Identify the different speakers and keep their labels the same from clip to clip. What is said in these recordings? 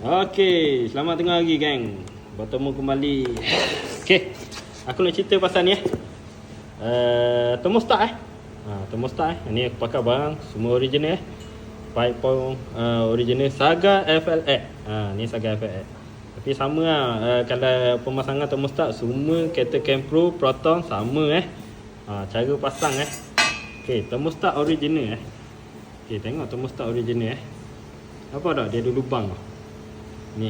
Speaker 1: Okey, selamat tengah lagi geng. Bertemu kembali. Okey, aku nak cerita pasal ni thermostat thermostat ni aku pakai barang semua original Baik pun original Saga FLX. Ni Saga FLX. Tapi sama lah, kalau pemasangan thermostat semua kereta Campro, Proton sama cara pasang Okey, thermostat original Okey, tengok thermostat original Apa tak dia ada lubang ni.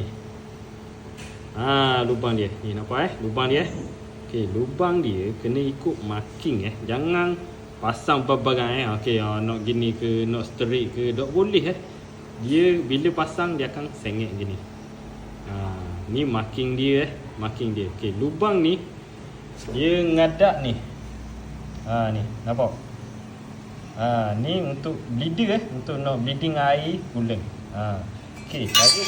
Speaker 1: Lubang dia. Ni nampak lubang dia. Okey, lubang dia kena ikut marking Jangan pasang barang okey, nak gini ke, nak straight ke, tak boleh Dia bila pasang dia akan sengit gini. Ni marking dia marking dia. Okey, lubang ni dia ngadak ni. Ni nampak? Ni untuk bleeder untuk nak bleeding air coolant. Okey, cara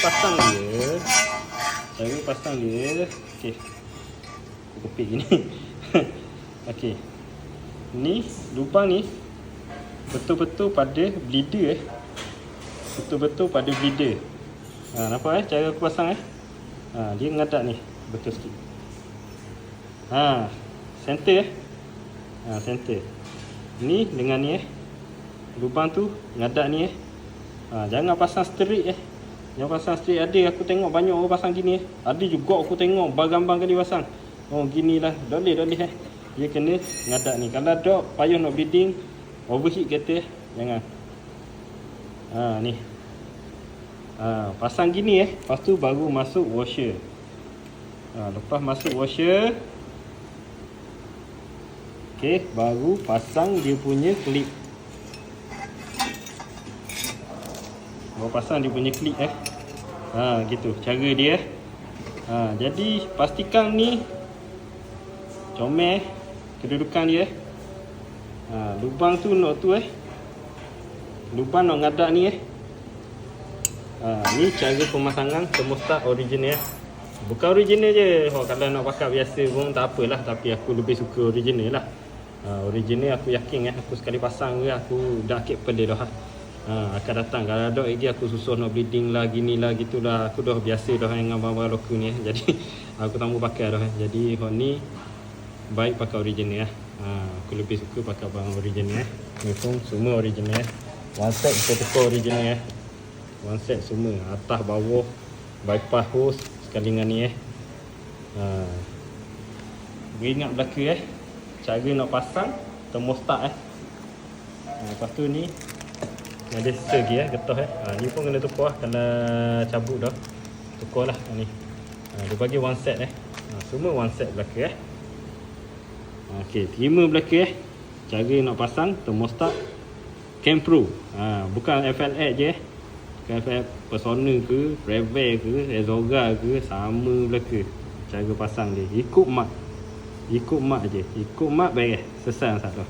Speaker 1: pasang dia. Okey. Aku kepit gini. Okey. Ni lubang ni betul-betul pada bleeder Betul-betul pada bleeder. Nampak cara aku pasang dia ngadak ni betul sikit. Center center. Ni dengan ni lubang tu ngadak ni jangan pasang straight Jangan pasang straight. Ada aku tengok banyak orang pasang gini Ada juga aku tengok barang-barang kali pasang. Ginilah. Doleh dia kena ngadak ni. Kalau tak payah nak bleeding, overheat kereta jangan. Ni. Pasang gini lepas tu baru masuk washer. Lepas masuk washer, okey, baru pasang dia punya klip. Gitu cara dia. Jadi pastikan ni comel kedudukan dia. Lubang tu nak lubang nak ngadak ni ni cara pemasangan thermostat original. Bukan original je. Kalau nak pakai biasa pun tak apalah, tapi aku lebih suka original lah. Original aku yakin aku sekali pasang ke aku dah akid pedih dah. Akan datang kalau ada lagi aku susah nak bleeding lah, gini lah, gitulah. Aku dah biasa dah dengan barang-barang lokal ni jadi aku tak mau pakai dah. Jadi ni baik pakai original aku lebih suka pakai barang original. Ni pun semua original one set betul-betul original one set semua, atas bawah, bypass hose sekali dengan ni ingat belaka cara nak pasang thermostat lepas tu ni ada segi getah ni pun kena tukar kalau cabut dah. Tukar lah ni. Dia bagi one set semua one set belaka Okey, terima belaka cara nak pasang thermostat Campro. Bukan FLX je bukan FLX Persona ke, Prevail ke, Exoga ke, sama belaka cara pasang dia. Ikut mak je. Ikut mak beres. Selesai masalah.